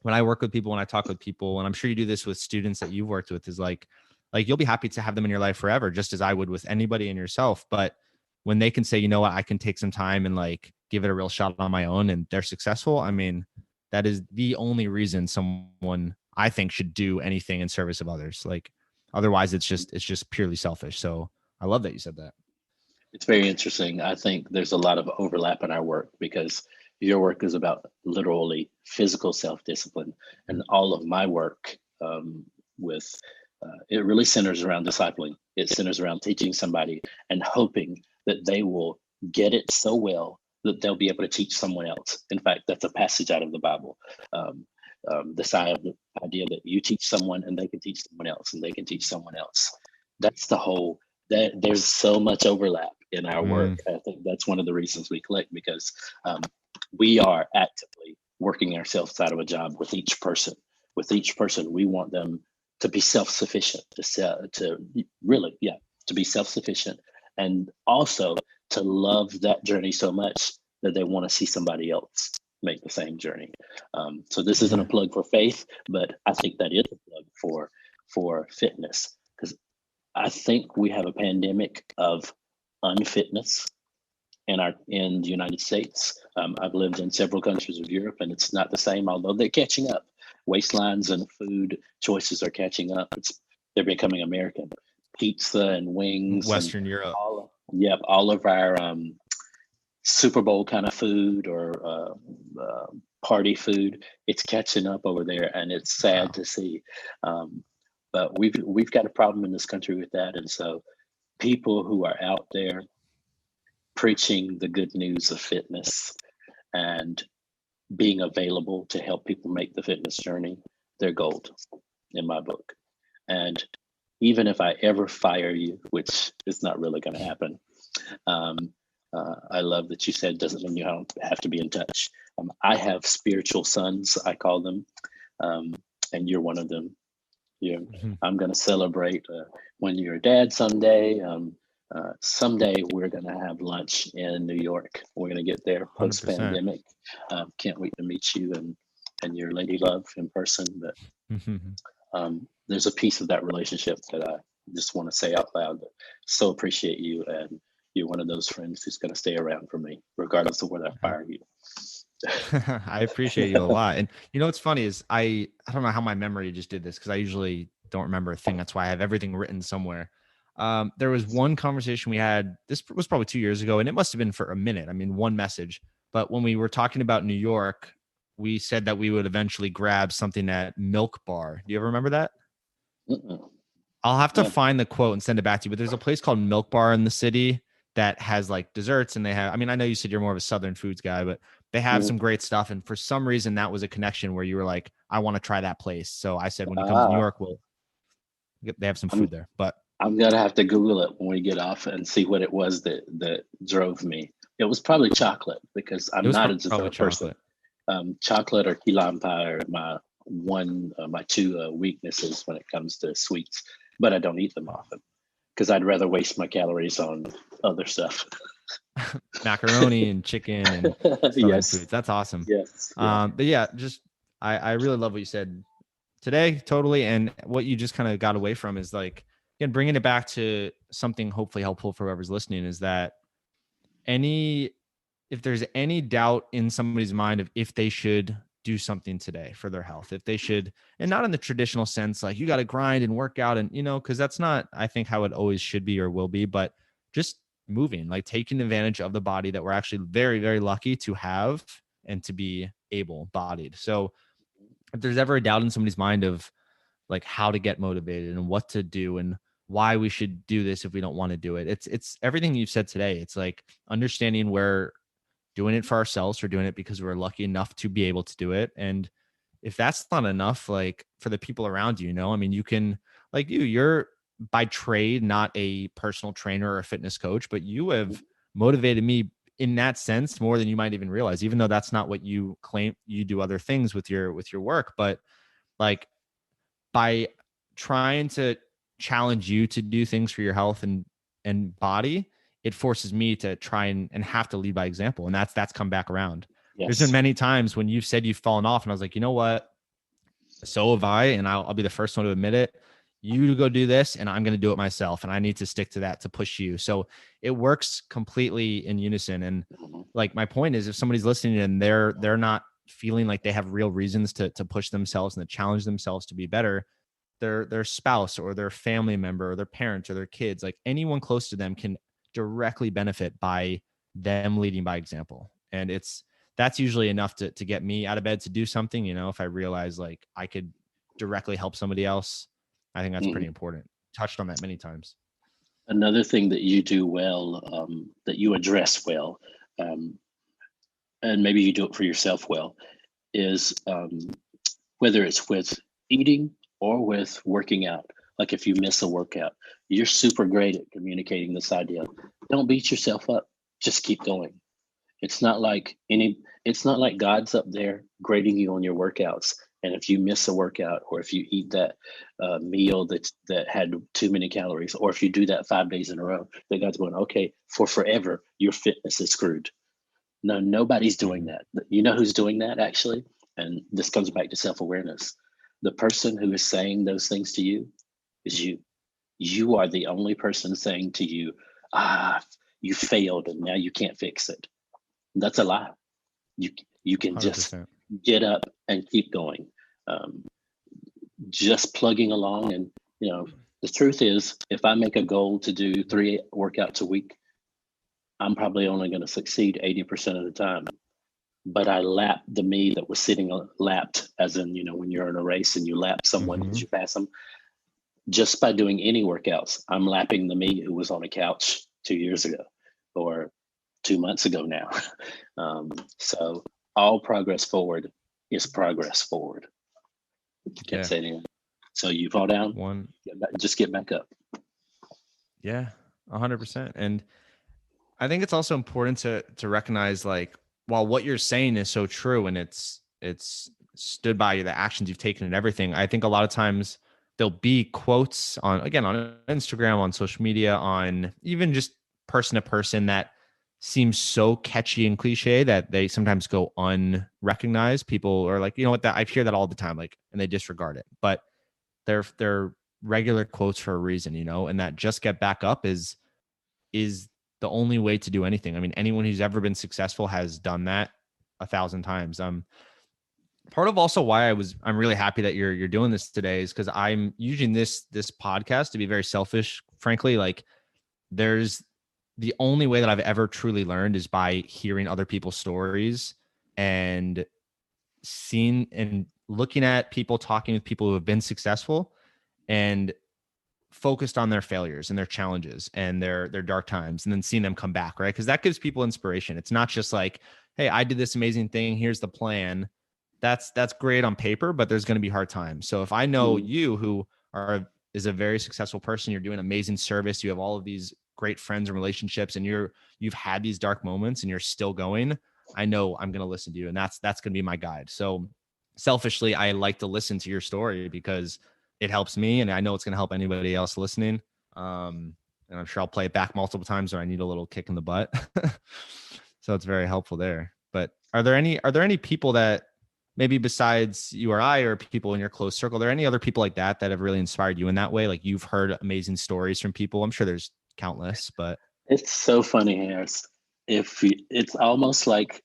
when I work with people, when I talk with people, and I'm sure you do this with students that you've worked with, is like you'll be happy to have them in your life forever, just as I would with anybody in yourself. But when they can say, you know what, I can take some time and like give it a real shot on my own, and they're successful, I mean, that is the only reason someone, I think, should do anything in service of others. Like, otherwise it's just purely selfish. So I love that you said that. It's very interesting. I think there's a lot of overlap in our work because your work is about literally physical self discipline, and all of my work with it really centers around discipling. It centers around teaching somebody and hoping that they will get it so well that they'll be able to teach someone else. In fact, that's a passage out of the Bible. Um, the idea that you teach someone and they can teach someone else and they can teach someone else. That's the whole. That there's so much overlap in our work. Mm, I think that's one of the reasons we click because um, we are actively working ourselves out of a job with each person. With each person, we want them to be self-sufficient, to really, yeah, to be self-sufficient, and also to love that journey so much that they want to see somebody else make the same journey. So this isn't a yeah. plug for faith, but I think that is a plug for fitness because I think we have a pandemic of unfitness in the United States. I've lived in several countries of Europe, and it's not the same. Although they're catching up, waistlines and food choices are catching up. They're becoming American. Pizza and wings and Western Europe. all of our Super Bowl kind of food or party food. It's catching up over there, and it's sad Wow. to see. Um, but we've got a problem in this country with that, and so people who are out there preaching the good news of fitness and being available to help people make the fitness journey, they're gold in my book. And even if I ever fire you, which is not really going to happen, um, I love that you said doesn't mean you don't have to be in touch. I have spiritual sons, I call them, um, and you're one of them. You, Mhm. I'm going to celebrate when you're a dad someday. Someday we're going to have lunch in New York. We're going to get there post 100%. pandemic. Can't wait to meet you and your lady love in person. But Mhm. there's a piece of that relationship that I just want to say out loud. That so appreciate you, and you're one of those friends who's going to stay around for me, regardless of whether I fire you. I appreciate you a lot. And you know what's funny is I don't know how my memory just did this, because I usually don't remember a thing. That's why I have everything written somewhere. There was one conversation we had. This was probably 2 years ago, and it must have been for a minute. I mean, one message. But when we were talking about New York, we said that we would eventually grab something at Milk Bar. Do you ever remember that? Mm-mm. I'll have to No. find the quote and send it back to you. But there's a place called Milk Bar in the city that has like desserts, and they have, I mean, I know you said you're more of a Southern foods guy, but they have Mhm. some great stuff. And for some reason, that was a connection where you were like, I want to try that place. So I said, when you come to New Ah, York, they have some I'm food there. But I'm gonna have to Google it when we get off and see what it was that drove me. It was probably chocolate because it I'm was not a probably dessert person. chocolate. Chocolate or key lime pie are my two weaknesses when it comes to sweets, but I don't eat them often because I'd rather waste my calories on other stuff. Macaroni and chicken and Southern Yes, foods. That's awesome. yes, yeah. But yeah, just I really love what you said today, totally. And what you just kind of got away from is like, again, bringing it back to something hopefully helpful for whoever's listening, is that any if there's any doubt in somebody's mind of if they should do something today for their health, if they should, and not in the traditional sense, like you got to grind and work out, and because that's not, I think, how it always should be or will be, but just moving, like taking advantage of the body that we're actually very, very lucky to have and to be able bodied. So if there's ever a doubt in somebody's mind of like how to get motivated and what to do and why we should do this if we don't want to do it, it's everything you've said today. It's like understanding we're doing it for ourselves, we're doing it because we're lucky enough to be able to do it. And if that's not enough, like for the people around you, I mean, you can, like you're by trade not a personal trainer or a fitness coach, but you have motivated me in that sense more than you might even realize, even though that's not what you claim. You do other things with your work, but like by trying to challenge you to do things for your health and body, it forces me to try and have to lead by example. And that's come back around. There's been Yes. many times when you've said you've fallen off and I was like, you know what? So have I, and I'll be the first one to admit it. You go do this and I'm going to do it myself. And I need to stick to that to push you. So it works completely in unison. And Mhm. like, my point is if somebody's listening and they're not feeling like they have real reasons to push themselves and to challenge themselves to be better, their spouse or their family member or their parents or their kids, like anyone close to them can directly benefit by them leading by example. And that's usually enough to get me out of bed to do something. If I realize like I could directly help somebody else, I think that's pretty Mhm. important. Touched on that many times. Another thing that you do well, that you address well, um, and maybe you do it for yourself well, is whether it's with eating or with working out. Like if you miss a workout, you're super great at communicating this idea. Don't beat yourself up. Just keep going. It's not like it's not like God's up there grading you on your workouts. And if you miss a workout, or if you eat that meal that had too many calories, or if you do that 5 days in a row, that God's going, okay, for forever, your fitness is screwed. No, nobody's doing Mhm. that. You know who's doing that actually? And this comes back to self-awareness. The person who is saying those things to you is you. You are the only person saying to you, ah, you failed and now you can't fix it. That's a lie. You you can just 100%. get up and keep going. Um, just plugging along, and you know the truth is, if I make a goal to do 3 workouts a week, I'm probably only going to succeed 80% of the time. But I lapped the me that was sitting lapped, as in, when you're in a race and you lap someone as Hmm. you pass them. Just by doing any workouts, I'm lapping the me who was on a couch 2 years ago or 2 months ago now. Um, so all progress forward is progress forward. Can't Yeah. say anything. So you fall down, One. just get back up. Yeah. 100%. And I think it's also important to recognize, like, while what you're saying is so true and it's stood by the actions you've taken and everything, I think a lot of times there'll be quotes on Instagram, on social media, on even just person to person that seems so catchy and cliche that they sometimes go unrecognized. People are like, you know what, that I hear that all the time, like, and they disregard it. But they're regular quotes for a reason, and that just get back up is the only way to do anything. I mean, anyone who's ever been successful has done that 1,000 times. Part of also why I'm really happy that you're doing this today is because I'm using this podcast to be very selfish. Frankly, like, there's the only way that I've ever truly learned is by hearing other people's stories and seeing and looking at people, talking with people who have been successful and focused on their failures and their challenges and their dark times, and then seeing them come back, right? Because that gives people inspiration. It's not just like, hey, I did this amazing thing, here's the plan. That's great on paper, but there's going to be hard times. So if I know Mhm. you, who are is a very successful person, you're doing amazing service, you have all of these great friends and relationships, and you've had these dark moments and you're still going, I know I'm going to listen to you, and that's going to be my guide. So selfishly, I like to listen to your story because it helps me, and I know it's going to help anybody else listening. And I'm sure I'll play it back multiple times when I need a little kick in the butt. So it's very helpful there. But are there any people that maybe besides you or I, or people in your close circle, are there any other people like that have really inspired you in that way? Like, you've heard amazing stories from people. I'm sure there's countless, but It's so funny, Harris. It's almost like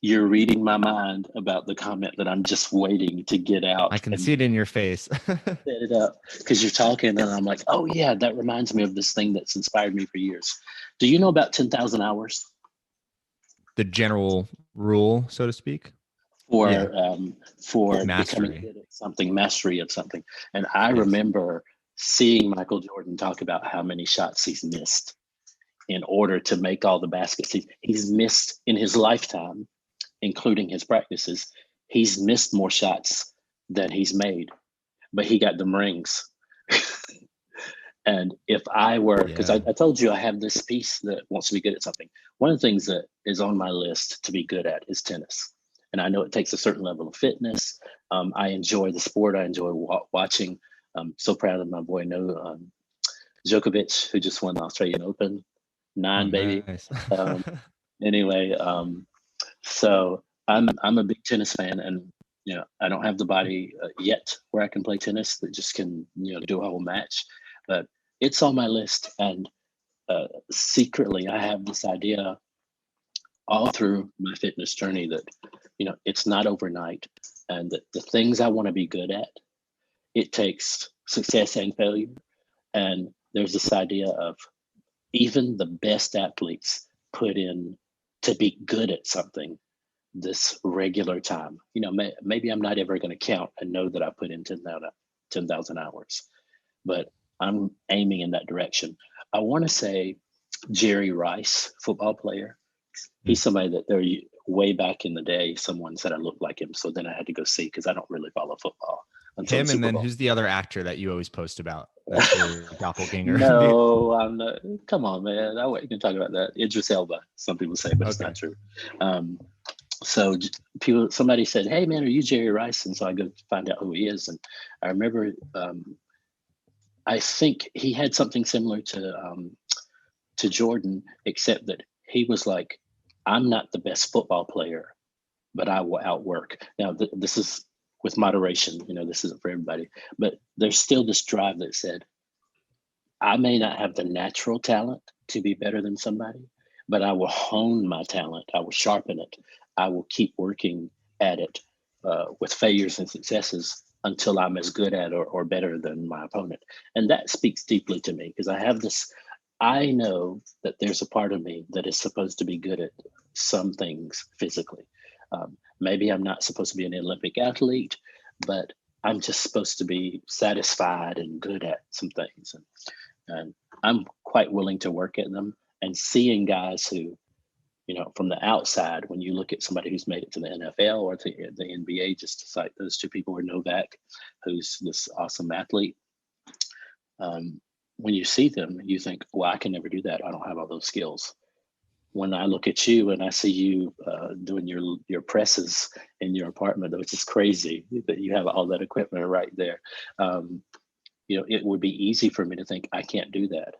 you're reading my mind about the comment that I'm just waiting to get I out can and see it in your face. set it up, because you're talking and I'm like, oh yeah, that reminds me of this thing that's inspired me for years. Do you know about 10,000 hours? The general rule, so to speak. Yeah. for becoming Mastery. good at something, mastery of something. And I Yes. remember seeing Michael Jordan talk about how many shots he's missed in order to make all the baskets he's missed in his lifetime, including his practices. He's missed more shots than he's made, but he got them rings. And if I were, because Yeah. I told you I have this piece that wants to be good at something. One of the things that is on my list to be good at is tennis. And I know it takes a certain level of fitness. I enjoy the sport. I enjoy watching. I'm so proud of my boy, Djokovic, who just won the Australian Open. Oh, Nine, baby. nice. Um, anyway, so I'm a big tennis fan, and I don't have the body yet where I can play tennis that just can do a whole match, but it's on my list. And secretly, I have this idea all through my fitness journey that it's not overnight, and that the things I want to be good at, it takes success and failure. And there's this idea of even the best athletes put in to be good at something this regular time. Maybe I'm not ever going to count and know that I put in 10,000 hours, but I'm aiming in that direction. I want to say Jerry Rice, football player. Hmm. He's somebody that way back in the day, someone said I looked like him. So then I had to go see, because I don't really follow football until the Him, and Super then Bowl. who's the other actor that you always post about? That's your doppelganger. No, I'm not. Come on, man. I wasn't even talking about that. Idris Elba, some people say, but it's not Okay. true. Um, so somebody said, "Hey, man, are you Jerry Rice?" And so I go find out who he is. And I remember, I think he had something similar to Jordan, except that he was like, "I'm not the best football player, but I will outwork." Now, this is with moderation. This isn't for everybody, but there's still this drive that said, I may not have the natural talent to be better than somebody, but I will hone my talent. I will sharpen it. I will keep working at it with failures and successes until I'm as good at or better than my opponent. And that speaks deeply to me, because I have this. I know that there's a part of me that is supposed to be good at some things physically. Maybe I'm not supposed to be an Olympic athlete, but I'm just supposed to be satisfied and good at some things. And I'm quite willing to work at them. And seeing guys who, from the outside, when you look at somebody who's made it to the NFL or to the NBA, just to cite those two people, or Novak, who's this awesome athlete, when you see them, you think, well, I can never do that. I don't have all those skills. When I look at you and I see you doing your presses in your apartment, which is crazy that you have all that equipment right there. It would be easy for me to think I can't do that,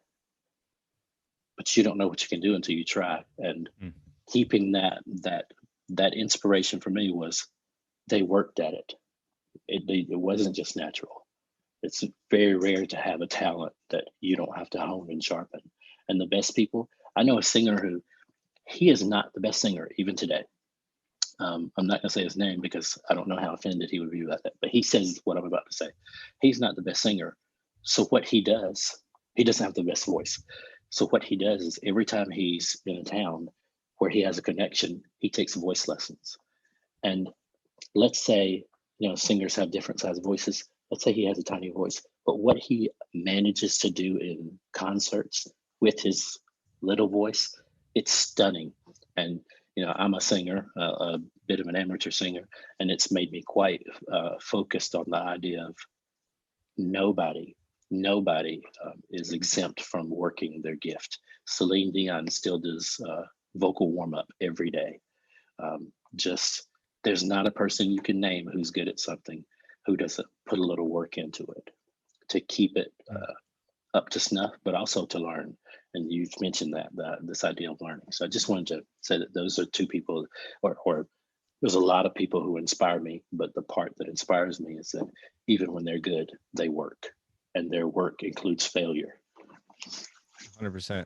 but you don't know what you can do until you try. And Hmm. keeping that inspiration for me was they worked at it. It wasn't just natural. It's very rare to have a talent that you don't have to hone and sharpen. And the best people, I know a singer who, he is not the best singer even today. I'm not going to say his name because I don't know how offended he would be about that, but he says what I'm about to say. He's not the best singer. So what he does, he doesn't have the best voice. So what he does is every time he's in a town where he has a connection, he takes voice lessons. And let's say, singers have different size voices. Let's say he has a tiny voice, but what he manages to do in concerts with his little voice, it's stunning. And I'm a singer, a bit of an amateur singer, and it's made me quite focused on the idea of nobody, nobody is exempt from working their gift. Celine Dion still does vocal warm up every day. Just there's not a person you can name who's good at something who doesn't put a little work into it to keep it up to snuff, but also to learn. And you've mentioned that this idea of learning. So I just wanted to say that those are two people, or there's a lot of people who inspire me, but the part that inspires me is that even when they're good, they work, and their work includes failure. 100%.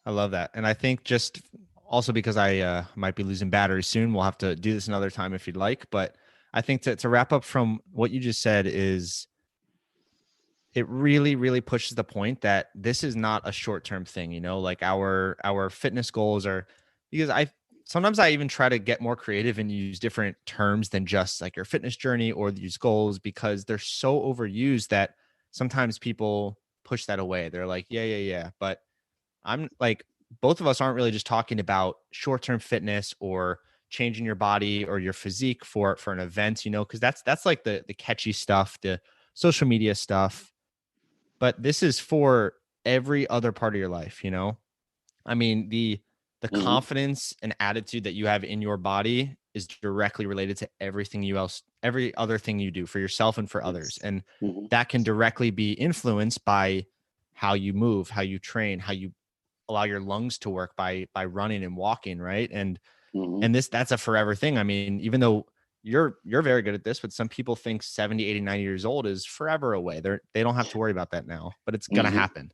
I love that. And I think just also because I might be losing battery soon, we'll have to do this another time if you'd like. But I think to wrap up from what you just said is it really, really pushes the point that this is not a short-term thing, like our fitness goals are, because sometimes I even try to get more creative and use different terms than just like your fitness journey or these goals, because they're so overused that sometimes people push that away. They're like, yeah, yeah, yeah. But I'm like, both of us aren't really just talking about short-term fitness or changing your body or your physique for an event, because that's like the catchy stuff, the social media stuff. But this is for every other part of your life. I mean, the Mm-hmm. confidence and attitude that you have in your body is directly related to every other thing you do for yourself and for others. Yes. And Mm-hmm. that can directly be influenced by how you move, how you train, how you allow your lungs to work by running and walking, right? Mm-hmm. And that's a forever thing. I mean, even though you're very good at this, but some people think 70, 80, 90 years old is forever away. They don't have to worry about that now, but it's gonna Mm-hmm. happen.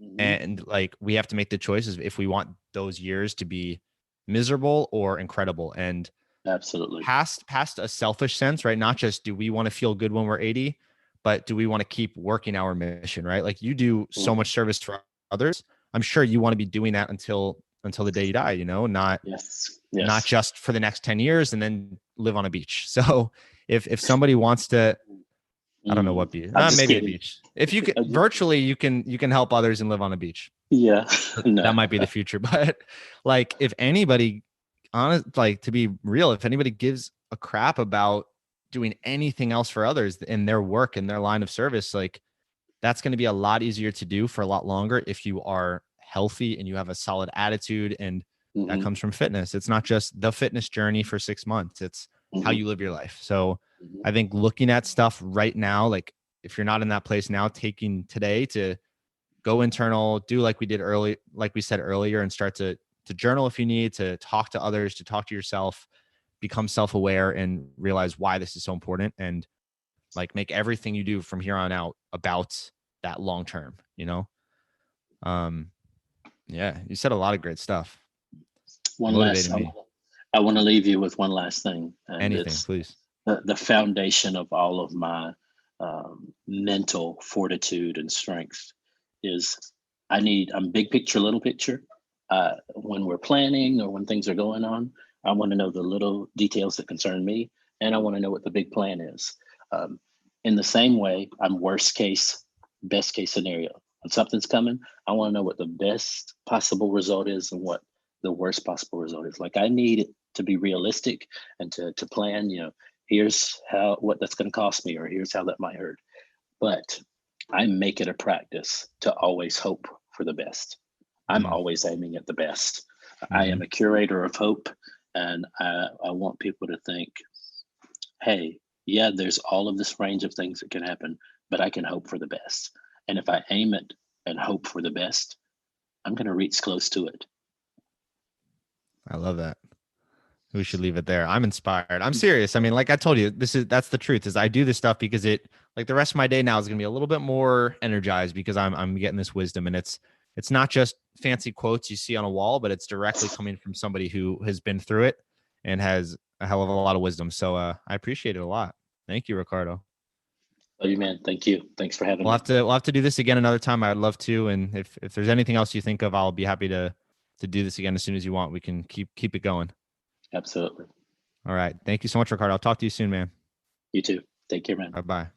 Mm-hmm. And like we have to make the choices if we want those years to be miserable or incredible. And Absolutely. past a selfish sense, right? Not just do we want to feel good when we're 80, but do we want to keep working our mission, right? Like you do so Mm-hmm. much service for others. I'm sure you want to be doing that until the day you die, Yes. not Yes. just for the next 10 years and then live on a beach. So if somebody wants to, I don't know Mm. what beach, I'm just maybe a kidding. beach. If you could virtually, you can help others and live on a beach. Yeah. That No. might be the future. But like if anybody, honest, like to be real, if anybody gives a crap about doing anything else for others in their work and their line of service, like that's going to be a lot easier to do for a lot longer if you are healthy and you have a solid attitude. And that Mm-hmm. comes from fitness. It's not just the fitness journey for 6 months, it's how Mm-hmm. you live your life. So Mm-hmm. I think looking at stuff right now, like if you're not in that place now, taking today to go internal, do like we did early, like we said earlier, and start to journal if you need, to talk to others, to talk to yourself, become self-aware and realize why this is so important, and like make everything you do from here on out about that long term. Um yeah, you said a lot of great stuff. You One last, motivated me. I want to leave you with one last thing, and Anything, it's please. the foundation of all of my mental fortitude and strength is I'm big picture, little picture. When we're planning or when things are going on, I want to know the little details that concern me, and I want to know what the big plan is. Um, in the same way, I'm worst case, best case scenario. When something's coming, I want to know what the best possible result is and what the worst possible result is. Like I need it to be realistic and to plan. Here's how what that's going to cost me, or here's how that might hurt. But I make it a practice to always hope for the best. I'm Mm, always aiming at the best. I mm-hmm. am a curator of hope, and I want people to think, hey, yeah, there's all of this range of things that can happen, but I can hope for the best. And if I aim it and hope for the best, I'm going to reach close to it. I love that. We should leave it there. I'm inspired. I'm serious. I mean, like I told you, that's the truth. Is I do this stuff because it, like the rest of my day now is going to be a little bit more energized because I'm getting this wisdom, and it's not just fancy quotes you see on a wall, but it's directly coming from somebody who has been through it and has a hell of a lot of wisdom. So I appreciate it a lot. Thank you, Ricardo. Love you, man. Thank you. Thanks for having We'll me. have to we'll have to do this again another time. I'd love to. And if there's anything else you think of, I'll be happy to do this again as soon as you want. We can keep it going. Absolutely. All right. Thank you so much, Ricardo. I'll talk to you soon, man. You too. Take care, man. Bye bye.